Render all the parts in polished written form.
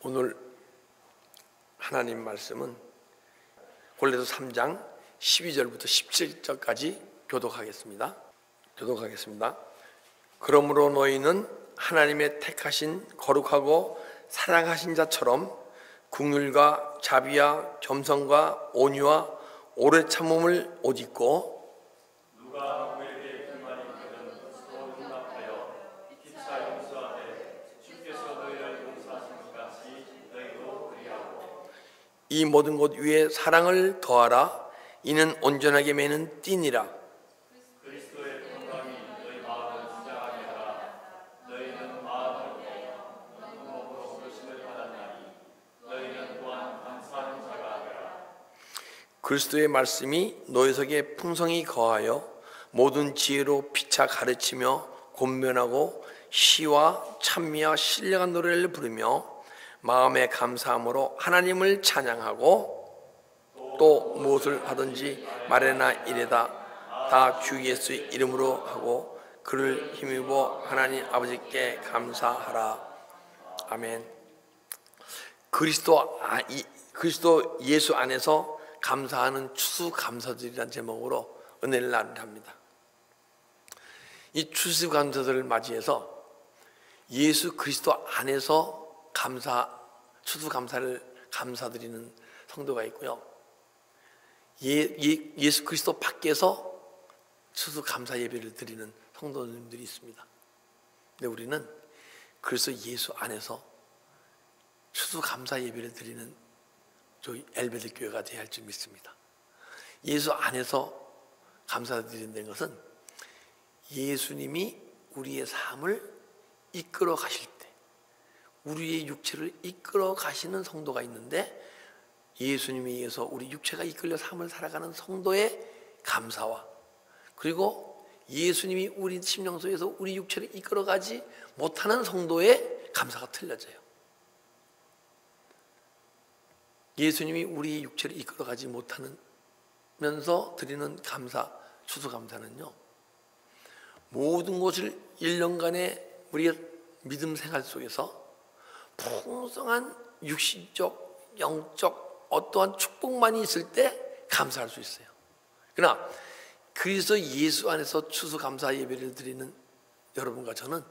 오늘 하나님 말씀은 골로새 3장 12절부터 17절까지 교독하겠습니다. 그러므로 너희는 하나님의 택하신 거룩하고 사랑하신 자처럼 긍휼과 자비와 겸손과 온유와 오래 참음을 옷 입고 누가 누구에게 불만이 있거든 서로 용납하여 피차 용서하되 주께서 너희를 용서하신 것 같이 너희도 그리하고 이 모든 것 위에 사랑을 더하라. 이는 온전하게 매는 띠니라. 그리스도의 평강이 너희 마음을 주장하게 하라. 너희는 마음으로 몸으로 부르심을 받았나니 너희는 또한 감사하는 자가 되라. 그리스도의 말씀이 너희 속에 풍성히 거하여 모든 지혜로 피차 가르치며 권면하고 시와 찬미와 신령한 노래를 부르며 마음에 감사함으로 하나님을 찬양하고 또 무엇을 하든지 말에나 이래다 다 주 예수의 이름으로 하고 그를 힘입어 하나님 아버지께 감사하라. 아멘. 그리스도 예수 안에서 감사하는 추수감사절이라는 제목으로 은혜를 나눕니다. 이 추수감사절을 맞이해서 예수 그리스도 안에서 추수감사를 감사드리는 성도가 있고요. 예수 그리스도 밖에서 추수감사 예배를 드리는 성도님들이 있습니다. 근데 우리는 그래서 예수 안에서 추수감사 예배를 드리는 저희 엘베드 교회가 되어야 할 줄 믿습니다. 예수 안에서 감사드린다는 것은 예수님이 우리의 삶을 이끌어 가실 때 우리의 육체를 이끌어 가시는 성도가 있는데 예수님에 의해서 우리 육체가 이끌려 삶을 살아가는 성도의 감사와 그리고 예수님이 우리 심령 속에서 우리 육체를 이끌어 가지 못하는 성도의 감사가 틀려져요. 예수님이 우리 육체를 이끌어 가지 못하면서 드리는 감사, 추수감사는요, 모든 것을 1년간의 우리의 믿음 생활 속에서 풍성한 육신적, 영적 어떠한 축복만이 있을 때 감사할 수 있어요. 그러나 그래서 예수 안에서 추수감사 예배를 드리는 여러분과 저는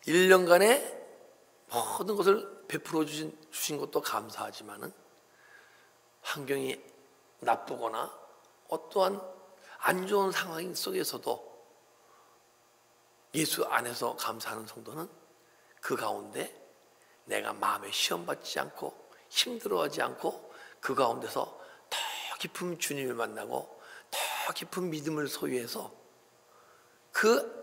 1년간의 모든 것을 베풀어 주신 것도 감사하지만은 환경이 나쁘거나 어떠한 안 좋은 상황 속에서도 예수 안에서 감사하는 성도는 그 가운데 내가 마음에 시험받지 않고 힘들어하지 않고 그 가운데서 더 깊은 주님을 만나고 더 깊은 믿음을 소유해서 그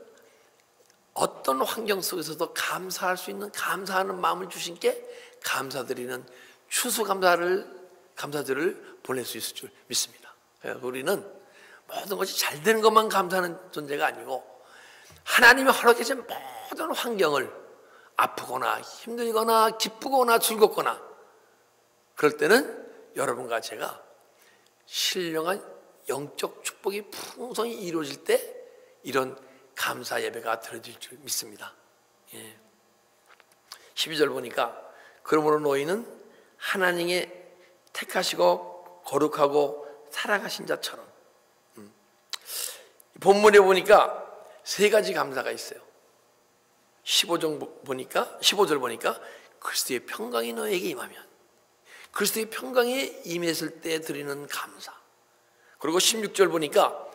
어떤 환경 속에서도 감사할 수 있는 감사하는 마음을 주신 게 감사드리는 추수감사들을 보낼 수 있을 줄 믿습니다. 우리는 모든 것이 잘 되는 것만 감사하는 존재가 아니고 하나님이 허락하신 모든 환경을 아프거나 힘들거나 기쁘거나 즐겁거나 그럴 때는 여러분과 제가 신령한 영적 축복이 풍성히 이루어질 때 이런 감사 예배가 드려질 줄 믿습니다. 12절 보니까 그러므로 너희는 하나님의 택하시고 거룩하고 사랑하신 자처럼 본문에 보니까 세 가지 감사가 있어요. 15절 보니까 그리스도의 평강이 너에게 임하면 그리스도의 평강이 임했을 때 드리는 감사. 그리고 16절 보니까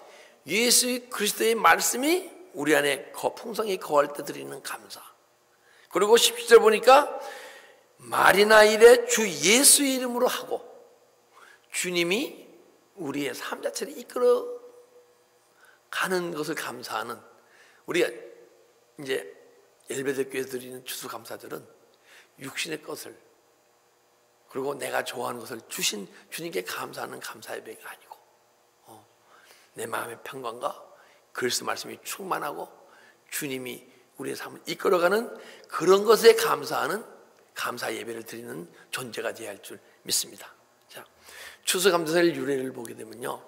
예수 그리스도의 말씀이 우리 안에 풍성히 거할 때 드리는 감사. 그리고 17절 보니까 말이나 이래 주 예수의 이름으로 하고 주님이 우리의 삶 자체를 이끌어 가는 것을 감사하는 우리가 이제 엘베드 교회에서 드리는 추수감사들은 육신의 것을 그리고 내가 좋아하는 것을 주신 주님께 감사하는 감사 예배가 아니고 내 마음의 평강과 그리스도 말씀이 충만하고 주님이 우리의 삶을 이끌어가는 그런 것에 감사하는 감사 예배를 드리는 존재가 되어야 할 줄 믿습니다. 자, 추수감사절 유래를 보게 되면요,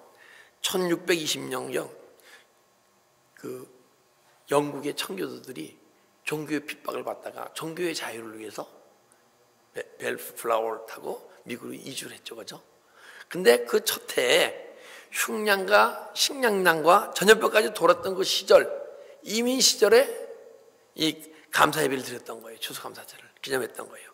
1620년경 그 영국의 청교도들이 종교의 핍박을 받다가 종교의 자유를 위해서 벨플라워를 타고 미국으로 이주를 했죠, 그죠? 근데 그 첫 해에 흉년과 식량난과 전염병까지 돌았던 그 시절, 이민 시절에 이 감사 예배를 드렸던 거예요. 추수감사절을 기념했던 거예요.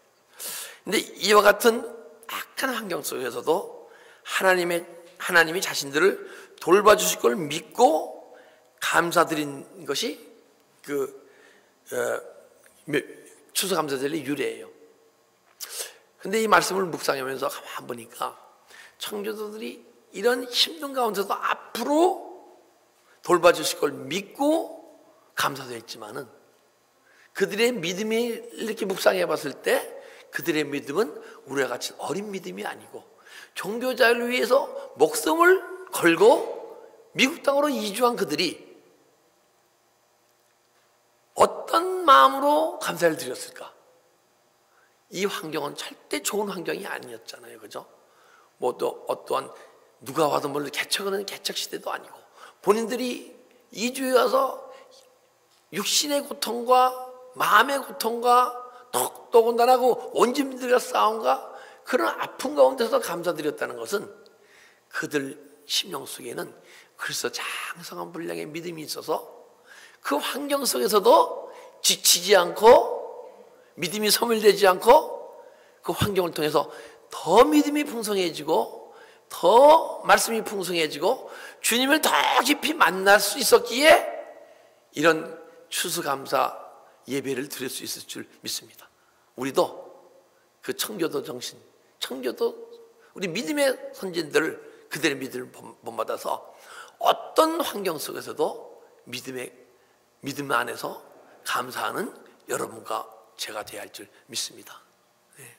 근데 이와 같은 악한 환경 속에서도 하나님이 자신들을 돌봐주실 걸 믿고 감사드린 것이 추수감사절의 유래예요. 근데 이 말씀을 묵상하면서 가만 보니까 청교도들이 이런 힘든 가운데서 앞으로 돌봐주실 걸 믿고 감사도 했지만은 그들의 믿음이 이렇게 묵상해 봤을 때 그들의 믿음은 우리와 같이 어린 믿음이 아니고 종교자를 위해서 목숨을 걸고 미국 땅으로 이주한 그들이 어떤 마음으로 감사를 드렸을까? 이 환경은 절대 좋은 환경이 아니었잖아요, 그죠? 뭐 또 어떠한 누가 와도 뭘 개척하는 개척 시대도 아니고 본인들이 이주해 와서 육신의 고통과 마음의 고통과 더군다나고 원주민들과 싸움과 그런 아픈 가운데서 감사드렸다는 것은 그들 심령 속에는 그래서 장성한 분량의 믿음이 있어서 그 환경 속에서도 지치지 않고 믿음이 소멸되지 않고 그 환경을 통해서 더 믿음이 풍성해지고 더 말씀이 풍성해지고 주님을 더 깊이 만날 수 있었기에 이런 추수감사 예배를 드릴 수 있을 줄 믿습니다. 우리도 그 청교도 정신, 청교도 우리 믿음의 선진들을 그들의 믿음을 본받아서 어떤 환경 속에서도 믿음 안에서 감사하는 여러분과 제가 되어야 할 줄 믿습니다. 네.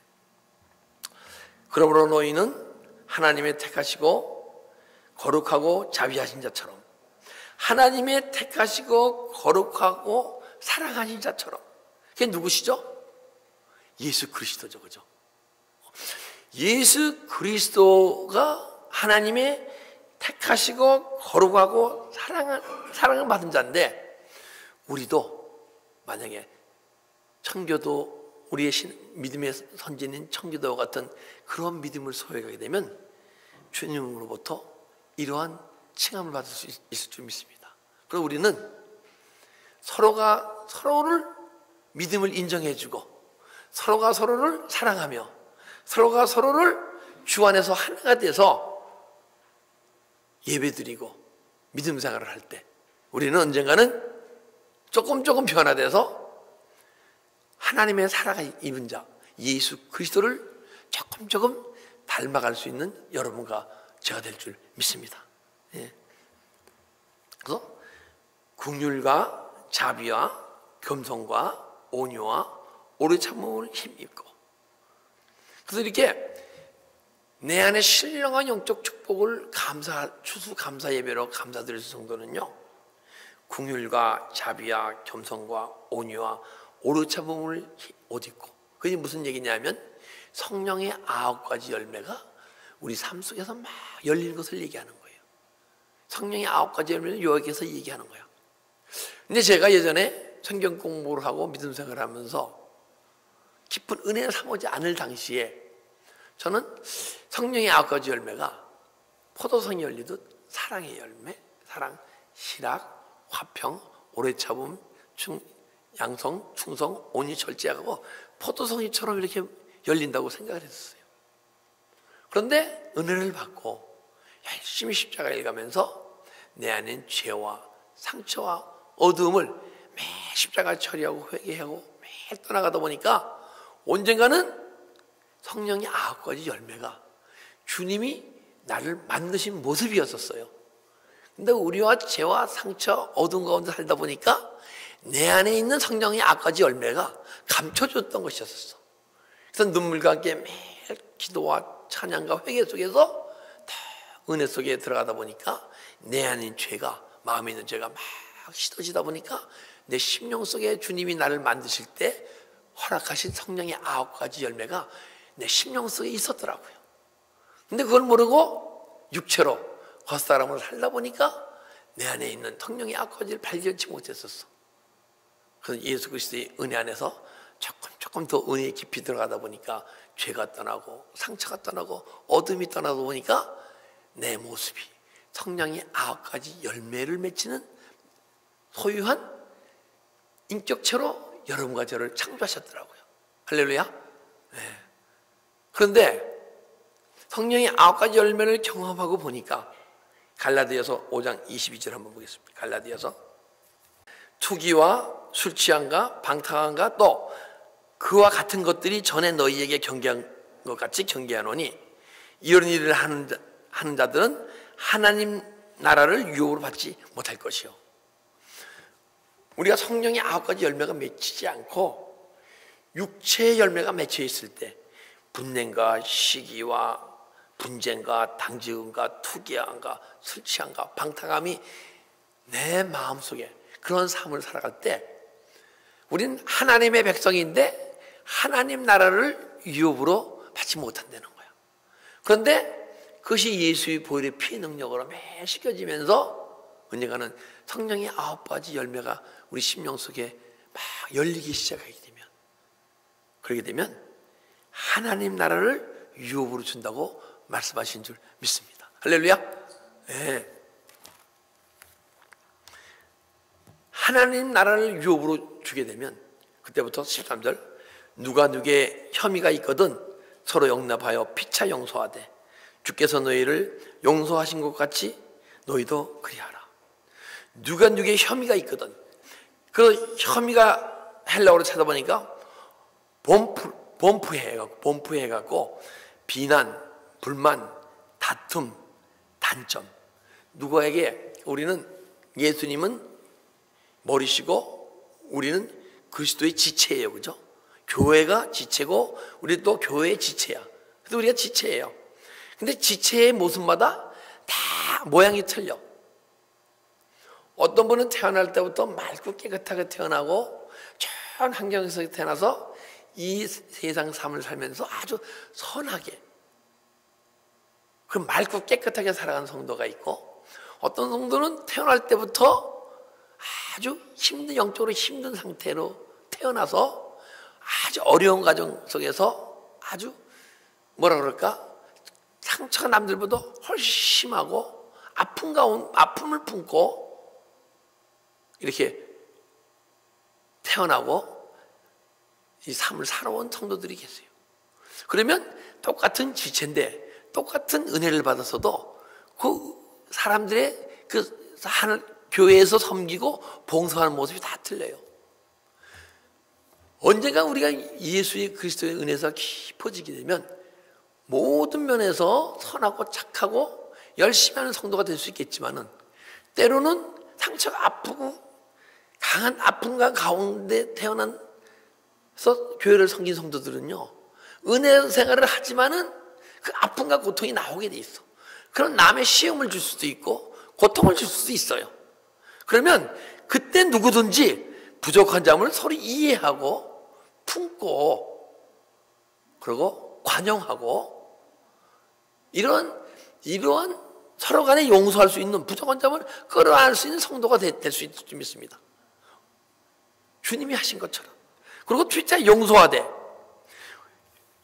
그러므로 너희는 하나님의 택하시고 거룩하고 자비하신 자처럼 하나님의 택하시고 거룩하고 사랑하신 자처럼 그게 누구시죠? 예수 그리스도죠, 그죠? 예수 그리스도가 하나님의 택하시고 거룩하고 사랑을 받은 자인데 우리도 만약에 청교도 우리의 믿음의 선진인 청교도와 같은 그런 믿음을 소유하게 되면 주님으로부터 이러한 칭함을 받을 수 있을 줄 믿습니다. 그리고 우리는 서로가 서로를 믿음을 인정해주고 서로가 서로를 사랑하며 서로가 서로를 주 안에서 하나가 돼서 예배드리고 믿음 생활을 할 때 우리는 언젠가는 조금 변화돼서 하나님의 사랑을 입은 자 예수 그리스도를 조금 닮아갈 수 있는 여러분과 제가 될 줄 믿습니다. 예. 그래서 긍휼과 자비와 겸손과 온유와 오래 참음을 힘입고 그래서 이렇게 내 안에 신령한 영적 축복을 추수 감사 예배로 감사드릴 정도는요 긍휼과 자비와 겸손과 온유와 오래 참음을 옷 입고 그게 무슨 얘기냐면 성령의 9가지 열매가 우리 삶 속에서 막 열리는 것을 얘기하는 거예요. 성령의 9가지 열매를 여기서 얘기하는 거예요. 근데 제가 예전에 성경 공부를 하고 믿음 생활을 하면서 깊은 은혜를 삼지 않을 당시에 저는 성령의 9가지 열매가 포도성이 열리듯 사랑의 열매, 사랑, 희락, 화평, 오래 참음, 양성, 충성, 온유, 절제하고 포도성이처럼 이렇게 열린다고 생각을 했었어요. 그런데 은혜를 받고 열심히 십자가를 가면서 내 안엔 죄와 상처와 어두움을 매일 십자가 처리하고 회개하고 매일 떠나가다 보니까 언젠가는 성령의 9가지 열매가 주님이 나를 만드신 모습이었었어요. 근데 우리와 죄와 상처, 어두운 가운데 살다 보니까 내 안에 있는 성령의 9가지 열매가 감춰졌던 것이었어. 그래서 눈물과 함께 매일 기도와 찬양과 회개 속에서 다 은혜 속에 들어가다 보니까 내 안에 죄가, 마음에 있는 죄가 막 씻어지다 보니까 내 심령 속에 주님이 나를 만드실 때 허락하신 성령의 9가지 열매가 내 심령 속에 있었더라고요. 근데 그걸 모르고 육체로 겉사람으로 살다 보니까 내 안에 있는 성령의 9가지를 발견치 못했었어. 그래서 예수 그리스도의 은혜 안에서 조금 더 은혜의 깊이 들어가다 보니까 죄가 떠나고 상처가 떠나고 어둠이 떠나다 보니까 내 모습이 성령이 9가지 열매를 맺히는 소유한 인격체로 여러분과 저를 창조하셨더라고요. 할렐루야. 네. 그런데 성령이 9가지 열매를 경험하고 보니까 갈라디아서 5장 22절 한번 보겠습니다. 갈라디아서 투기와 술 취함과 방탕함과 또 그와 같은 것들이 전에 너희에게 경계한 것 같이 경계하노니 이런 일을 하는 자들은 하나님 나라를 유업으로 받지 못할 것이요. 우리가 성령의 9가지 열매가 맺히지 않고 육체의 열매가 맺혀 있을 때 분냄과 시기와 분쟁과 당지음과 투기함과 술 취함과 방탕함이 내 마음속에 그런 삶을 살아갈 때 우리는 하나님의 백성인데 하나님 나라를 유업으로 받지 못한다는 거야. 그런데 그것이 예수의 보혈의 피 능력으로 매일 씻겨지면서 언젠가는 성령의 9가지 열매가 우리 심령 속에 막 열리기 시작하게 되면, 그렇게 되면 하나님 나라를 유업으로 준다고 말씀하신 줄 믿습니다. 할렐루야. 네. 하나님 나라를 유업으로 주게 되면 그때부터 13절 누가 누구의 혐의가 있거든 서로 용납하여 피차 용서하되 주께서 너희를 용서하신 것 같이 너희도 그리하라. 누가 누구의 혐의가 있거든, 그 혐의가 헬라어로 찾아보니까 범프해갖고 비난, 불만, 다툼, 단점. 누구에게 우리는 예수님은 머리시고 우리는 그리스도의 지체예요, 그죠? 교회가 지체고 우리 또 교회의 지체야. 그래서 우리가 지체예요. 근데 지체의 모습마다 다 모양이 틀려. 어떤 분은 태어날 때부터 맑고 깨끗하게 태어나고 좋은 환경에서 태어나서 이 세상 삶을 살면서 아주 선하게 그 맑고 깨끗하게 살아가는 성도가 있고, 어떤 성도는 태어날 때부터 아주 영적으로 힘든 상태로 태어나서 아주 어려운 가정 속에서 아주 뭐라 그럴까, 상처가 남들보다 훨씬 심하고 아픔을 품고 이렇게 태어나고 이 삶을 살아온 성도들이 계세요. 그러면 똑같은 지체인데 똑같은 은혜를 받았어도 그 사람들의 그 교회에서 섬기고 봉사하는 모습이 다 틀려요. 언젠가 우리가 예수의 그리스도의 은혜가 깊어지게 되면 모든 면에서 선하고 착하고 열심히 하는 성도가 될 수 있겠지만은 때로는 상처가 아프고 강한 아픔과 가운데 태어나서 교회를 섬긴 성도들은요, 은혜 생활을 하지만은 그 아픔과 고통이 나오게 돼 있어. 그럼 남의 시험을 줄 수도 있고 고통을 줄 수도 있어요. 그러면 그때 누구든지 부족한 점을 서로 이해하고 품고 그리고 관용하고 이러한 서로 간에 용서할 수 있는, 부족한 점을 끌어안을 수 있는 성도가 될 수 있을 줄 믿습니다. 주님이 하신 것처럼. 그리고 진짜 용서하되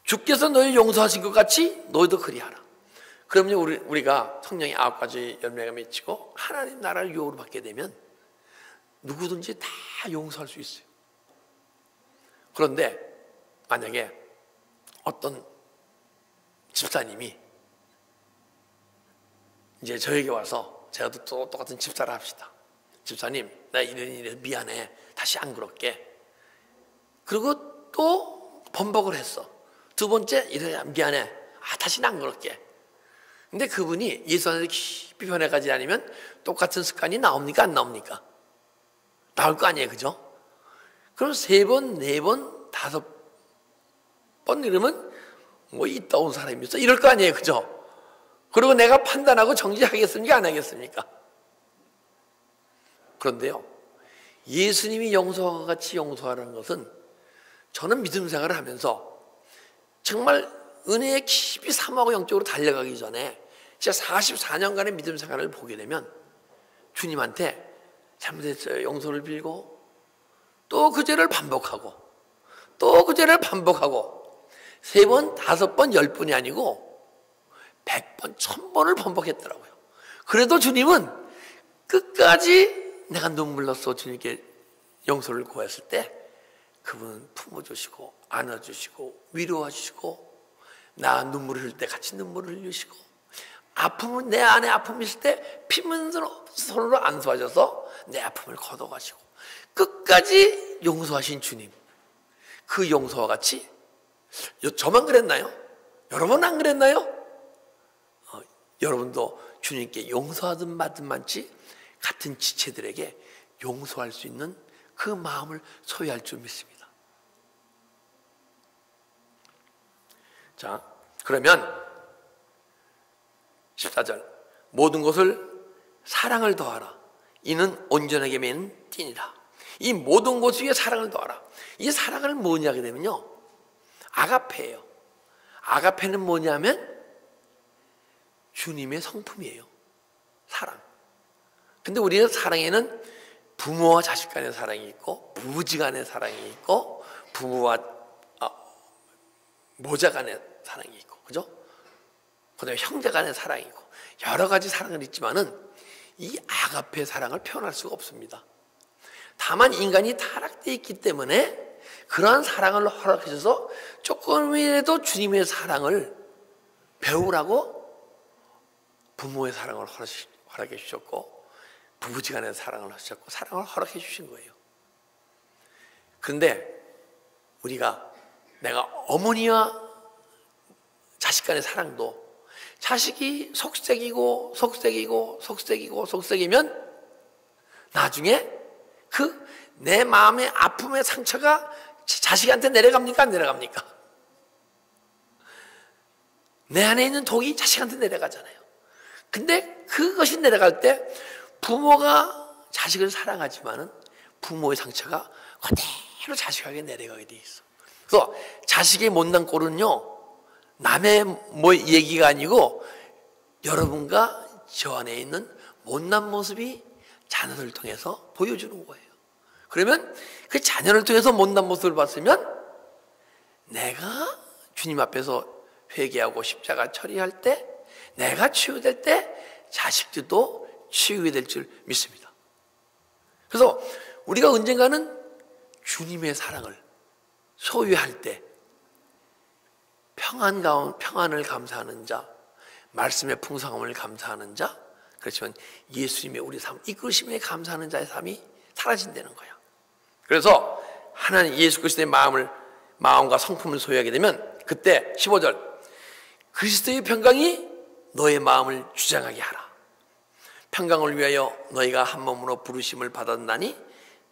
주께서 너희를 용서하신 것 같이 너희도 그리하라. 그러면 우리가 성령의 9가지 열매가 맺히고 하나님 나라를 유업으로 받게 되면 누구든지 다 용서할 수 있어요. 그런데 만약에 어떤 집사님이 이제 저에게 와서, 제가 또 똑같은 집사를 합시다. 집사님, 나 이래 미안해. 다시 안 그럴게. 그리고 또 번복을 했어. 두 번째, 이래 미안해. 다시는 안 그럴게. 근데 그분이 예수 안에서 깊이 변해가지 않으면 똑같은 습관이 나옵니까? 안 나옵니까? 나올 거 아니에요, 그죠? 그럼 3번, 4번, 5번 이러면 뭐 이따 온 사람이 있어? 이럴 거 아니에요, 그죠? 그리고 내가 판단하고 정지하겠습니까? 안 하겠습니까? 그런데요, 예수님이 용서와 같이 용서하라는 것은 저는 믿음 생활을 하면서 정말 은혜에 깊이 삼하고 영적으로 달려가기 전에 제가 44년간의 믿음 생활을 보게 되면 주님한테 잘못했어요 용서를 빌고 또 그 죄를 반복하고 또 그 죄를 반복하고 3번, 5번, 10번이 아니고 100번, 1000번을 반복했더라고요. 그래도 주님은 끝까지 내가 눈물로써 주님께 용서를 구했을 때 그분은 품어주시고 안아주시고 위로해주시고, 나 눈물을 흘릴 때 같이 눈물을 흘리시고, 아픔은 내 안에 아픔이 있을 때 피문 손으로 안수하셔서 내 아픔을 걷어가시고 끝까지 용서하신 주님, 그 용서와 같이 저만 그랬나요? 여러분 안 그랬나요? 여러분도 주님께 용서하든 말든 많지 같은 지체들에게 용서할 수 있는 그 마음을 소유할 줄 믿습니다. 자, 그러면 14절, 모든 것을 사랑을 더하라. 이는 온전하게 매는 띠니라. 이 모든 것 위에 사랑을 더하라. 이 사랑을 뭐냐 하게 되면요, 아가페예요. 아가페는 뭐냐면 주님의 성품이에요. 사랑. 근데 우리는 사랑에는 부모와 자식 간의 사랑이 있고, 부부지 간의 사랑이 있고, 부부와 모자 간의 사랑이 있고, 그죠? 그 다음에 형제 간의 사랑이 있고, 여러 가지 사랑은 있지만은 이 아가페 사랑을 표현할 수가 없습니다. 다만 인간이 타락되어 있기 때문에 그러한 사랑을 허락해 주셔서 조금이라도 주님의 사랑을 배우라고 부모의 사랑을 허락해 주셨고, 부부지간의 사랑을 하셨고, 사랑을 허락해 주신 거예요. 그런데 내가 어머니와 자식 간의 사랑도, 자식이 속색이면 나중에 그 내 마음의 아픔의 상처가 자식한테 내려갑니까? 안 내려갑니까? 내 안에 있는 독이 자식한테 내려가잖아요. 근데 그것이 내려갈 때 부모가 자식을 사랑하지만은 부모의 상처가 그대로 자식에게 내려가게 돼 있어. 그래서 자식의 못난 꼴은요, 남의 얘기가 아니고 여러분과 저 안에 있는 못난 모습이 자녀를 통해서 보여주는 거예요. 그러면 그 자녀를 통해서 못난 모습을 봤으면 내가 주님 앞에서 회개하고 십자가 처리할 때, 내가 치유될 때 자식들도 치유가 될 줄 믿습니다. 그래서 우리가 언젠가는 주님의 사랑을 소유할 때 평안을 감사하는 자, 말씀의 풍성함을 감사하는 자, 그렇지만 예수님의 우리 삶 이끄심에 감사하는 자의 삶이 사라진다는 거야. 그래서 하나님 예수 그리스도의 마음과 성품을 소유하게 되면 그때 15절, 그리스도의 평강이 너의 마음을 주장하게 하라. 평강을 위하여 너희가 한 몸으로 부르심을 받았나니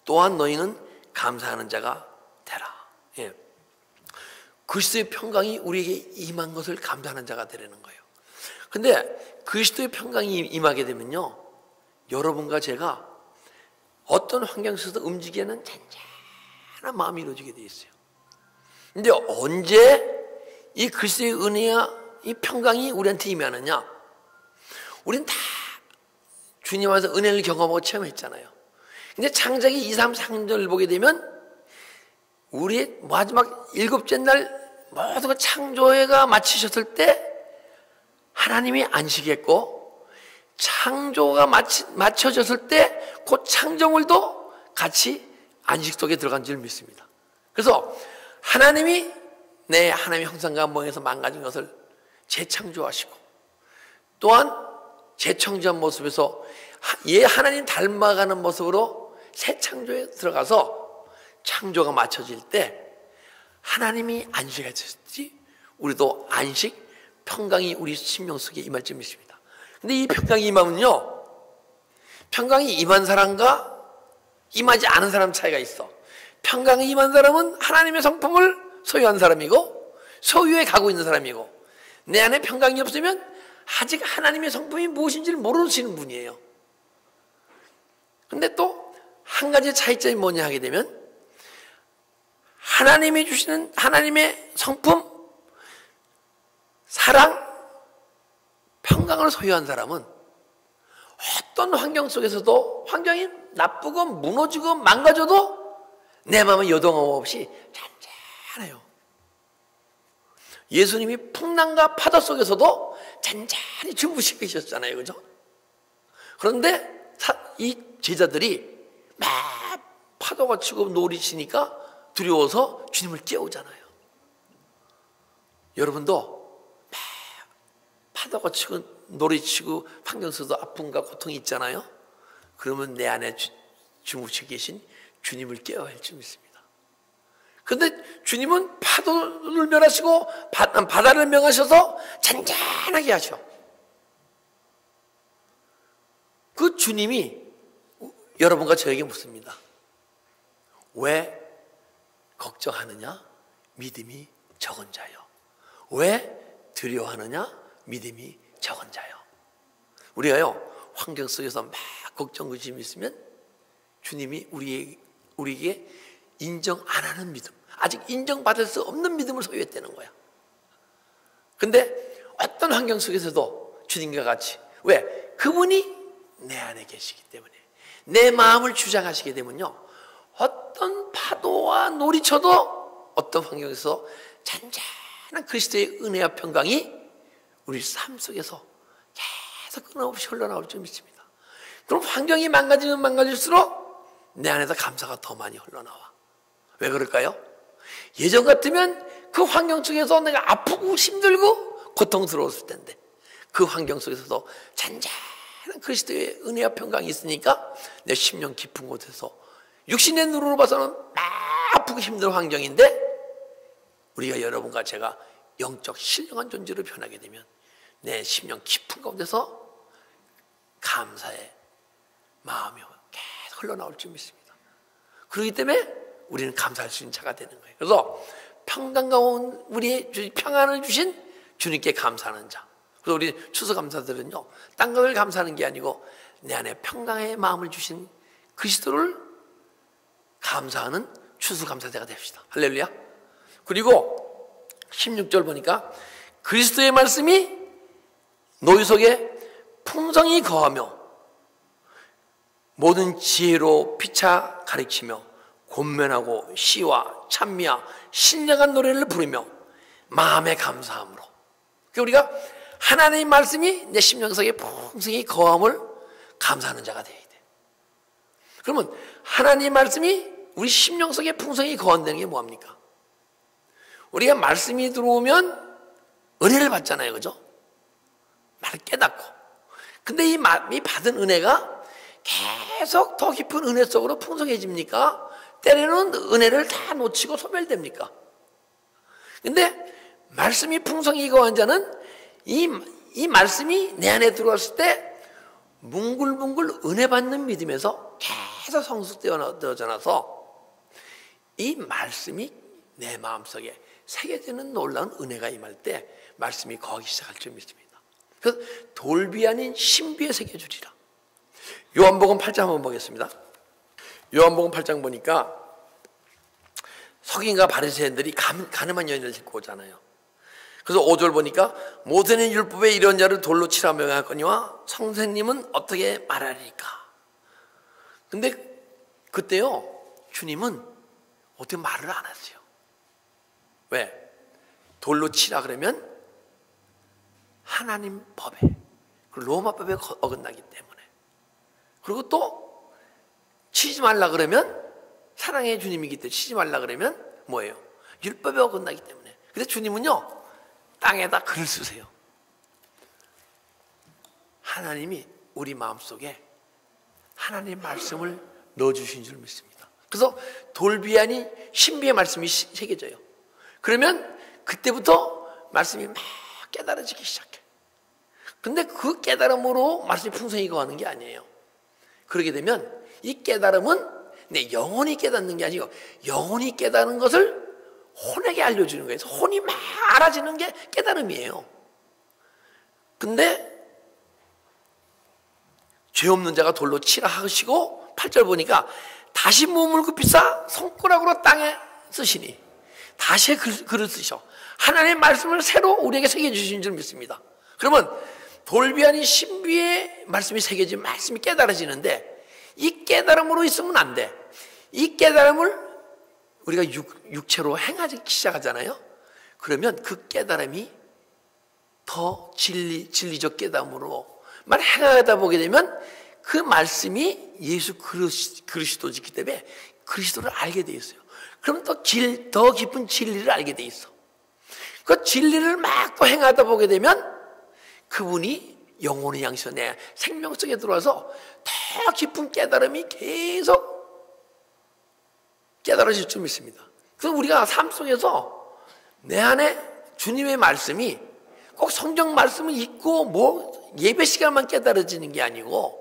또한 너희는 감사하는 자가 되라. 예. 그리스도의 평강이 우리에게 임한 것을 감사하는 자가 되라는 거예요. 근데 그리스도의 평강이 임하게 되면요, 여러분과 제가 어떤 환경 속에서 움직이는 잔잔한 마음이 이루어지게 되어 있어요. 근데 언제 이 그리스도의 은혜와 이 평강이 우리한테 임하느냐? 우린 다 주님 안에서 은혜를 경험하고 체험했잖아요. 근데 창세기 2, 3, 3절을 보게 되면 우리 마지막 7째 날 모든 창조회가 마치셨을 때 하나님이 안식했고, 창조가 마쳐졌을 때 곧 창조물도 같이 안식 속에 들어간 줄 믿습니다. 그래서 하나님이 내 하나님의 형상과 모양에서 망가진 것을 재창조하시고, 또한 재창조한 모습에서 하나님 닮아가는 모습으로 새 창조에 들어가서 창조가 맞춰질 때 하나님이 안식하셨지 우리도 안식, 평강이 우리 심령 속에 임할 줄 믿습니다. 근데 이 평강이 임하면요, 평강이 임한 사람과 임하지 않은 사람 차이가 있어. 평강이 임한 사람은 하나님의 성품을 소유한 사람이고, 소유에 가고 있는 사람이고, 내 안에 평강이 없으면 아직 하나님의 성품이 무엇인지를 모르시는 분이에요. 근데 또 한 가지 차이점이 뭐냐 하게 되면, 하나님이 주시는 하나님의 성품, 사랑, 평강을 소유한 사람은 어떤 환경 속에서도, 환경이 나쁘고 무너지고 망가져도 내 마음은 요동함 없이 잔잔해요. 예수님이 풍랑과 파도 속에서도 잔잔히 주무시고 계셨잖아요, 그죠? 그런데 이 제자들이 막 파도가 치고 노을이 치니까 두려워서 주님을 깨우잖아요. 여러분도 막 파도가 치고 노을이 치고 환경 속에서 아픔과 고통이 있잖아요. 그러면 내 안에 주무시고 계신 주님을 깨워야 할 줄 믿습니다. 그런데 주님은 파도를 멸하시고 바다를 명하셔서 잔잔하게 하셔. 그 주님이 여러분과 저에게 묻습니다. 왜 걱정하느냐? 믿음이 적은 자요. 왜 두려워하느냐? 믿음이 적은 자요. 우리가요, 환경 속에서 막 걱정, 의심이 있으면 주님이 우리에게 인정 안 하는 믿음, 아직 인정받을 수 없는 믿음을 소유했다는 거야. 근데 어떤 환경 속에서도 주님과 같이, 왜? 그분이 내 안에 계시기 때문에, 내 마음을 주장하시게 되면요, 어떤 파도와 노을이 쳐도 어떤 환경에서 잔잔한 그리스도의 은혜와 평강이 우리 삶 속에서 계속 끊임없이 흘러나올 줄 믿습니다. 그럼 환경이 망가지면 망가질수록 내 안에서 감사가 더 많이 흘러나와. 왜 그럴까요? 예전 같으면 그 환경 속에서 내가 아프고 힘들고 고통스러웠을 텐데, 그 환경 속에서도 잔잔한 그리스도의 은혜와 평강이 있으니까 내 심령 깊은 곳에서 육신의 눈으로 봐서는 막 아프고 힘든 환경인데, 우리가 여러분과 제가 영적 신령한 존재로 변하게 되면 내 심령 깊은 가운데서 감사의 마음이 계속 흘러나올 줄 믿습니다. 그렇기 때문에 우리는 감사할 수 있는 자가 되는 거예요. 그래서 평강 가운 우리의 평안을 주신 주님께 감사하는 자. 그래서 우리 추수감사들은요, 딴 것을 감사하는 게 아니고 내 안에 평강의 마음을 주신 그리스도를 감사하는 추수감사자가 됩시다. 할렐루야. 그리고 16절 보니까 그리스도의 말씀이 너희 속에 풍성히 거하며 모든 지혜로 피차 가르치며 권면하고 시와 찬미와 신령한 노래를 부르며 마음의 감사함으로. 그러니까 우리가 하나님의 말씀이 내 심령 속에 풍성히 거함을 감사하는 자가 되어야 돼. 그러면 하나님의 말씀이 우리 심령 속에 풍성히 거한다는 게 뭐합니까? 우리가 말씀이 들어오면 은혜를 받잖아요, 그죠? 말을 깨닫고. 근데 이 받은 은혜가 계속 더 깊은 은혜 속으로 풍성해집니까? 때로는 은혜를 다 놓치고 소멸됩니까? 근데 말씀이 풍성히 거한 자는 이 말씀이 내 안에 들어왔을 때 뭉글뭉글 은혜 받는 믿음에서 계속 성숙되어져 나서 이 말씀이 내 마음속에 새겨지는 놀라운 은혜가 임할 때 말씀이 거하기 시작할 줄 믿습니다. 그래서 돌비 아닌 신비에 새겨주리라. 요한복음 8장 한번 보겠습니다. 요한복음 8장 보니까 서기관과 바리새인들이 가늠한 여인을 데리고 오잖아요. 그래서 5절 보니까 모세는 율법에 이런 자를 돌로 치라 명하거니와 선생님은 어떻게 말하리까? 근데 그때요, 주님은 어떻게 말을 안 하세요. 왜? 돌로 치라 그러면 하나님 법에, 로마 법에 어긋나기 때문에. 그리고 또 치지 말라 그러면 사랑의 주님이기 때문에 치지 말라 그러면 뭐예요? 율법에 어긋나기 때문에. 그래서 주님은요, 땅에다 글을 쓰세요. 하나님이 우리 마음속에 하나님 말씀을 넣어주신 줄 믿습니다. 그래서 돌비 아닌 신비의 말씀이 새겨져요. 그러면 그때부터 말씀이 막 깨달아지기 시작해. 근데 그 깨달음으로 말씀이 풍성히 거하는 게 아니에요. 그러게 되면 이 깨달음은 내 영혼이 깨닫는 게 아니고 영혼이 깨닫는 것을 혼에게 알려주는 거예요. 혼이 막 알아지는 게 깨달음이에요. 근데 죄 없는 자가 돌로 치라 하시고 8절 보니까 다시 몸을 굽히사 손가락으로 땅에 쓰시니 다시 글을 쓰셔. 하나님의 말씀을 새로 우리에게 새겨주신 줄 믿습니다. 그러면 돌비 아닌 신비의 말씀이 새겨진 말씀이 깨달아지는데 이 깨달음으로 있으면 안 돼. 이 깨달음을 우리가 육체로 행하기 시작하잖아요. 그러면 그 깨달음이 더 진리적 깨달음으로 만 행하다 보게 되면 그 말씀이 예수 그리스도이기 때문에 그리스도를 알게 돼 있어요. 그럼 더 깊은 진리를 알게 돼 있어. 그 진리를 막 또 행하다 보게 되면 그분이 영혼의 양식으로 내 생명 속에 들어와서 더 깊은 깨달음이 계속 깨달아질 줄 믿습니다. 그래서 우리가 삶 속에서 내 안에 주님의 말씀이 꼭 성경 말씀을 읽고 뭐 예배 시간만 깨달아지는 게 아니고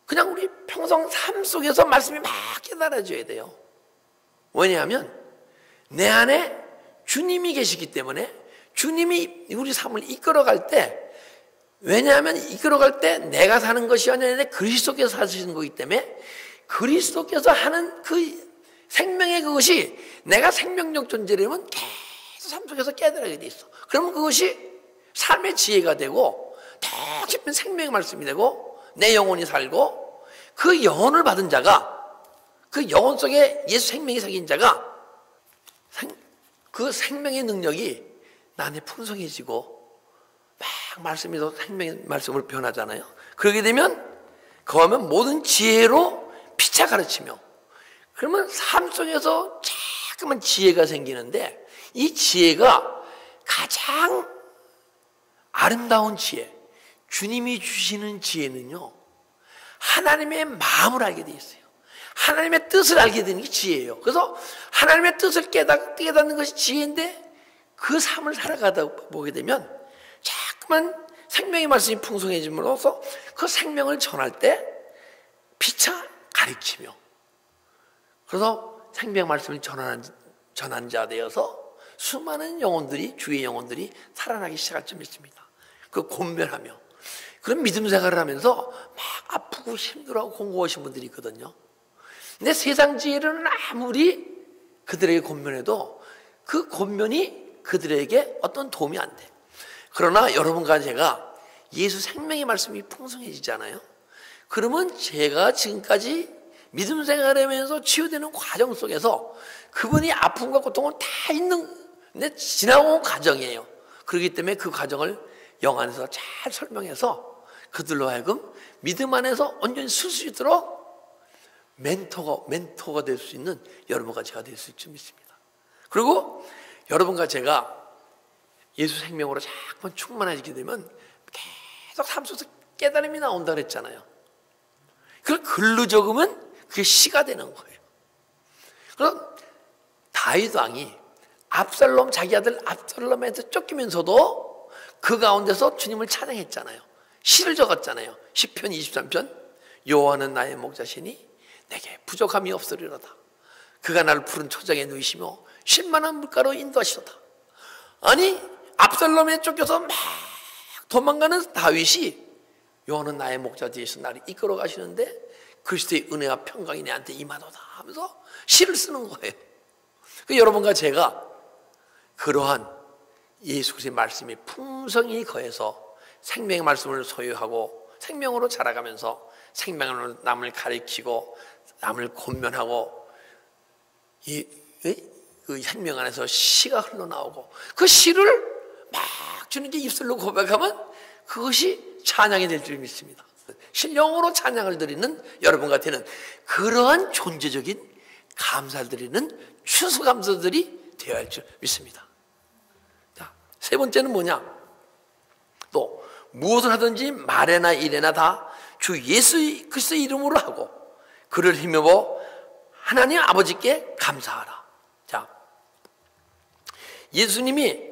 그냥 우리 평생 삶 속에서 말씀이 막 깨달아져야 돼요. 왜냐하면 내 안에 주님이 계시기 때문에 주님이 우리 삶을 이끌어갈 때, 왜냐하면 이끌어갈 때 내가 사는 것이 아니라 그리스도께서 사시는 거기 때문에 그리스도께서 하는 그 생명의 그것이 내가 생명력 존재라면 계속 삶 속에서 깨달아야 돼 있어. 그러면 그것이 삶의 지혜가 되고 더 깊은 생명의 말씀이 되고 내 영혼이 살고 그 영혼을 받은 자가, 그 영혼 속에 예수 생명이 생긴 자가 그 생명의 능력이 나 안에 풍성해지고 막 말씀이 더 생명의 말씀으로 변하잖아요. 그러게 되면 그러면 모든 지혜로 피차 가르치며, 그러면 삶 속에서 자꾸만 지혜가 생기는데 이 지혜가 가장 아름다운 지혜, 주님이 주시는 지혜는요, 하나님의 마음을 알게 돼 있어요. 하나님의 뜻을 알게 되는 게 지혜예요. 그래서 하나님의 뜻을 깨닫는 것이 지혜인데 그 삶을 살아가다 보게 되면 자꾸만 생명의 말씀이 풍성해짐으로써 그 생명을 전할 때 피차 가르치며, 그래서 생명 말씀을 전한 자 되어서 수많은 영혼들이, 주의 영혼들이 살아나기 시작할 줄 믿습니다. 그 권면하며 그런 믿음 생활을 하면서 막 아프고 힘들어하고 공고하신 분들이 있거든요. 근데 세상 지혜는 아무리 그들에게 권면해도 그 권면이 그들에게 어떤 도움이 안 돼. 그러나 여러분과 제가 예수 생명의 말씀이 풍성해지잖아요. 그러면 제가 지금까지 믿음 생활하면서 치유되는 과정 속에서 그분이 아픔과 고통은 다 있는 지나온 과정이에요. 그렇기 때문에 그 과정을 영 안에서 잘 설명해서 그들로 하여금 믿음 안에서 온전히 쓸 수 있도록 멘토가 될 수 있는 여러분과 제가 될 수 있을 믿습니다. 그리고 여러분과 제가 예수 생명으로 자꾸만 충만해지게 되면 계속 삶 속에서 깨달음이 나온다 그랬잖아요. 그걸 글로 적으면 그게 시가 되는 거예요. 그럼 다윗 왕이 자기 아들 압살롬한테 쫓기면서도 그 가운데서 주님을 찬양했잖아요. 시를 적었잖아요. 시편 23편, 여호와는 나의 목자시니 내게 부족함이 없으리로다. 그가 나를 푸른 초장에 누이시며 쉴만한 물가로 인도하시도다. 아니, 압살롬에 쫓겨서 막 도망가는 다윗이 여호와는 나의 목자 뒤에서 나를 이끌어 가시는데 그리스도의 은혜와 평강이 내한테 임하도다 하면서 시를 쓰는 거예요. 여러분과 제가 그러한 예수 그리스도의 말씀이 풍성히 거해서 생명의 말씀을 소유하고 생명으로 자라가면서 생명으로 남을 가르치고 남을 권면하고 그 생명 안에서 시가 흘러나오고 그 시를 막 주님께 입술로 고백하면 그것이 찬양이 될 줄 믿습니다. 신령으로 찬양을 드리는 여러분과 되는 그러한 존재적인 감사를 드리는 추수감사들이 되어야 할 줄 믿습니다. 자, 세 번째는 뭐냐? 또 무엇을 하든지 말에나 일에나 다 주 예수 그리스도의 이름으로 하고 그를 힘입어 하나님 아버지께 감사하라. 자, 예수님이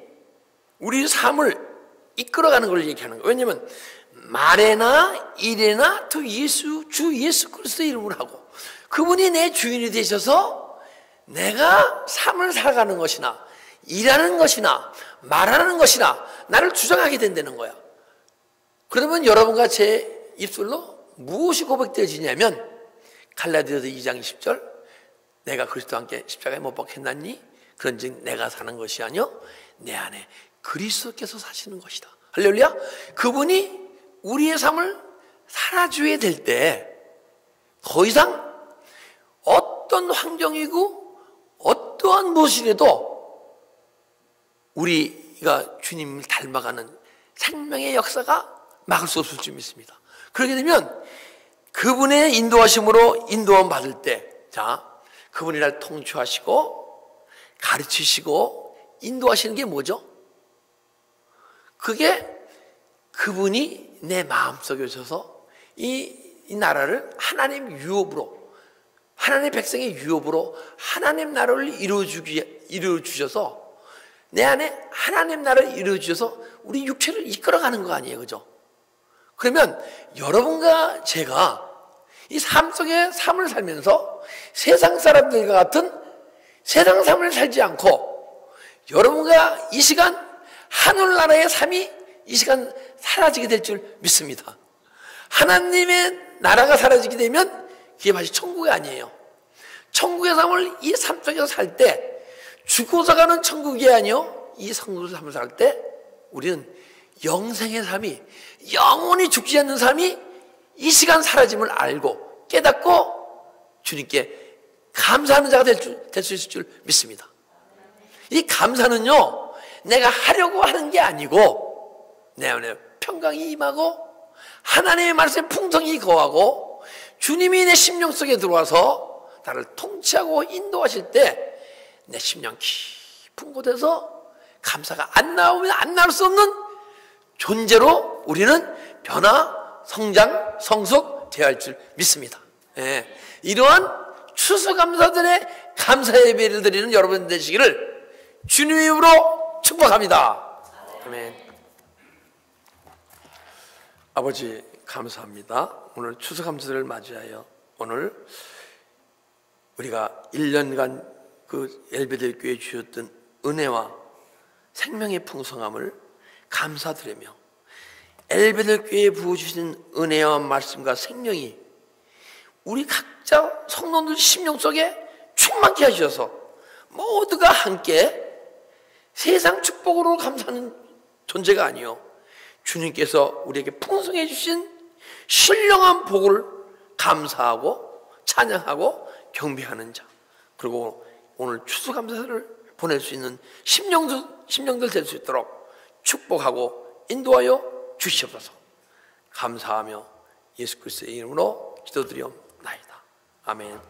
우리 삶을 이끌어가는 걸 얘기하는 거예요. 왜냐하면 말에나 일에나 주 예수 그리스도의 이름으로 하고 그분이 내 주인이 되셔서 내가 삶을 살아가는 것이나 일하는 것이나 말하는 것이나 나를 주장하게 된다는 거야. 그러면 여러분과 제 입술로 무엇이 고백되어지냐면 갈라디아서 2장 20절 내가 그리스도와 함께 십자가에 못 박혔나니 그런즉 내가 사는 것이 아니요 내 안에 그리스도께서 사시는 것이다. 할렐루야. 그분이 우리의 삶을 살아줘야 될 때 더 이상 어떤 환경이고 어떠한 무엇이라도 우리가 주님을 닮아가는 생명의 역사가 막을 수 없을 줄 믿습니다. 그렇게 되면 그분의 인도하심으로 인도함 받을 때, 자, 그분이 날 통치하시고 가르치시고 인도하시는 게 뭐죠? 그게 그분이 내 마음속에 오셔서 이 나라를 하나님 유업으로, 하나님의 백성의 유업으로 하나님 나라를 이루어주셔서 내 안에 하나님 나라를 이루어주셔서 우리 육체를 이끌어가는 거 아니에요, 그죠? 그러면 여러분과 제가 이 삶 속에 삶을 살면서 세상 사람들과 같은 세상 삶을 살지 않고 여러분과 이 시간 하늘나라의 삶이 이 시간 사라지게 될 줄 믿습니다. 하나님의 나라가 사라지게 되면 그게 마치 천국이 아니에요. 천국의 삶을 이 삶 속에서 살 때 죽어서 가는 천국이 아니요, 이 천국의 삶을 살 때 우리는 영생의 삶이, 영원히 죽지 않는 삶이 이 시간 사라짐을 알고 깨닫고 주님께 감사하는 자가 될 수 있을 줄 믿습니다. 이 감사는요, 내가 하려고 하는 게 아니고 내 안에 평강이 임하고 하나님의 말씀에 풍성이 거하고 주님이 내 심령 속에 들어와서 나를 통치하고 인도하실 때 내 심령 깊은 곳에서 감사가 안 나오면 안 나올 수 없는 존재로 우리는 변화, 성장, 성숙 되어야 할 줄 믿습니다. 예. 이러한 추수감사들의 감사 예배를 드리는 여러분 되시기를 주님의 이름으로 축복합니다. 아멘. 아버지 감사합니다. 오늘 추수감사를 맞이하여 오늘 우리가 1년간 그 엘베델 교회에 주셨던 은혜와 생명의 풍성함을 감사드리며 엘베델 교회에 부어주신 은혜와 말씀과 생명이 우리 각자 성도들 심령 속에 충만케 하셔서 모두가 함께 세상 축복으로 감사하는 존재가 아니요, 주님께서 우리에게 풍성해 주신 신령한 복을 감사하고 찬양하고 경배하는 자, 그리고 오늘 추수감사를 보낼 수 있는 심령들 될 수 있도록 축복하고 인도하여 주시옵소서. 감사하며 예수 그리스도의 이름으로 기도드리옵나이다. 아멘.